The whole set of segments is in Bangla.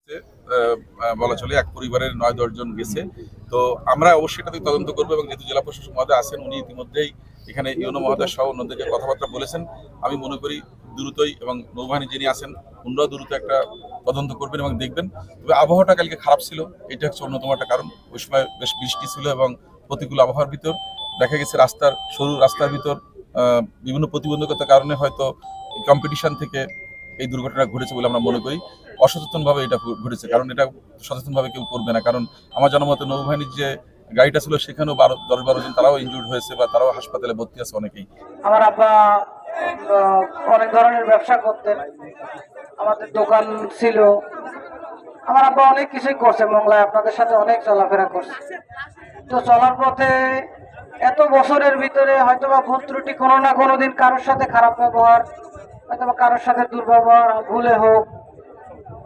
মৃত্যুতে বলা চলে এক পরিবারের ৯-১০ জন গেছে। তো আমরা অবশ্যই এটাতে তদন্ত করবো এবং যেহেতু জেলা প্রশাসক মহোদয় আছেন, উনি ইতিমধ্যেই এখানে ইউনো মহোদয় সহ অন্যদেরকে কথাবার্তা বলেছেন। আমি মনে করি দ্রুতই, এবং নৌবাহিনী যিনি আছেন উনারাও দ্রুত একটা তদন্ত করবেন এবং দেখবেন। তবে আবহাওয়াটা কালকে খারাপ ছিল, এটা হচ্ছে অন্যতম একটা কারণ। ওই সময় বেশ বৃষ্টি ছিল এবং প্রতিকূল আবহাওয়ার ভিতর দেখা গেছে সরু রাস্তার ভিতর বিভিন্ন প্রতিবন্ধকতার কারণে হয়তো কম্পিটিশন থেকে এই দুর্ঘটনা ঘটেছে বলে আমরা মনে করি। অসচেতনভাবে এটা ঘটেছে, কারণ এটা সচেতনভাবে কেউ করবে না। কারণ আমার জানা মতে নৌবাহিনীর যে গাড়িটা ছিল সেখানেও ১০-১২ জন তারাও ইনজুর্ড হয়েছে বা তারাও হাসপাতালে ভর্তি আছে অনেকেই। আমার আব্বা অনেক ধরনের ব্যবসা করতেন, আমাদের দোকান ছিল। আমার আব্বা অনেক কিছুই করছে মংলায়, আপনাদের সাথে অনেক চলাফেরা করছে। তো চলার পথে এত বছরের ভিতরে হয়তোবা ভুল ত্রুটি কোনো না কোনো দিন কারোর সাথে খারাপ ব্যবহার, হয়তোবা কারোর সাথে দুর্ব্যবহার, ভুলে হোক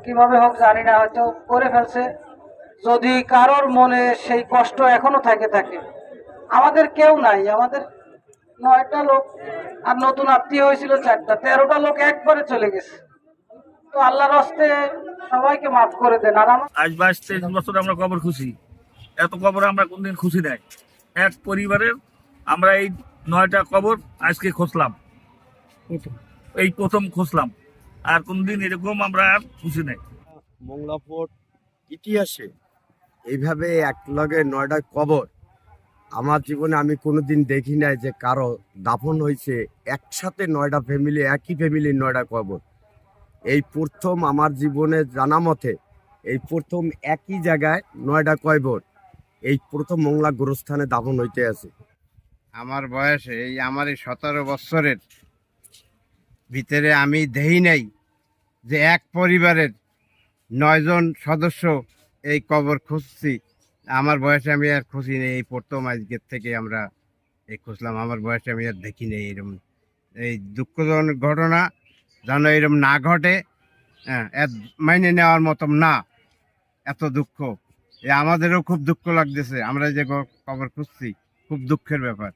কিভাবে হোক জানি না, হয়তো করে ফেলছে। যদি কারোর মনে সেই কষ্ট এখনো থাকে, আমাদের কেউ নাই, আমাদের 9টা লোক আর নতুন আত্মীয় হয়েছিল 4টা, 13টা লোক একবারে চলে গেছে। তো আল্লাহর হস্তে সবাইকে মাফ করে দেন। আর আজ 22-23 বছর আমরা কবর খুশি, এত কবর আমরা কোনদিন খুশি নাই। এক পরিবারের আমরা এই 9টা কবর আজকে খুঁজলাম, এই প্রথম খুঁজলাম, আর কোনদিন এরকম আমরা আর খুশি নাই। মংলা ফোর্ট ইতিহাসে এইভাবে এক লগে 9টা কবর আমার জীবনে আমি কোনোদিন দেখি নাই যে কারো দাফন হয়েছে একসাথে 9টা ফ্যামিলি, একই ফ্যামিলির 9টা কবর। এই প্রথম আমার জীবনে জানা মতে এই প্রথম একই জায়গায় 9টা কবর এই প্রথম মংলা গোরস্থানে দাফন হইতে আছে। আমার বয়সে আমার এই 17 বছরের ভিতরে আমি দেখি নাই যে এক পরিবারের 9 জন সদস্য এই কবর খুঁজছি। আমার বয়সে আমি আর খুঁজি নেই, এই প্রথম আজকের থেকে আমরা এই খুঁজলাম। আমার বয়সে আমি আর দেখি নেই এরকম এই দুঃখজনক ঘটনা, যেন এরকম না ঘটে। হ্যাঁ, মাইনে নেওয়ার মতন না, এত দুঃখ। আমাদেরও খুব দুঃখ লাগতেছে, আমরা যে কবর খুঁজছি, খুব দুঃখের ব্যাপার।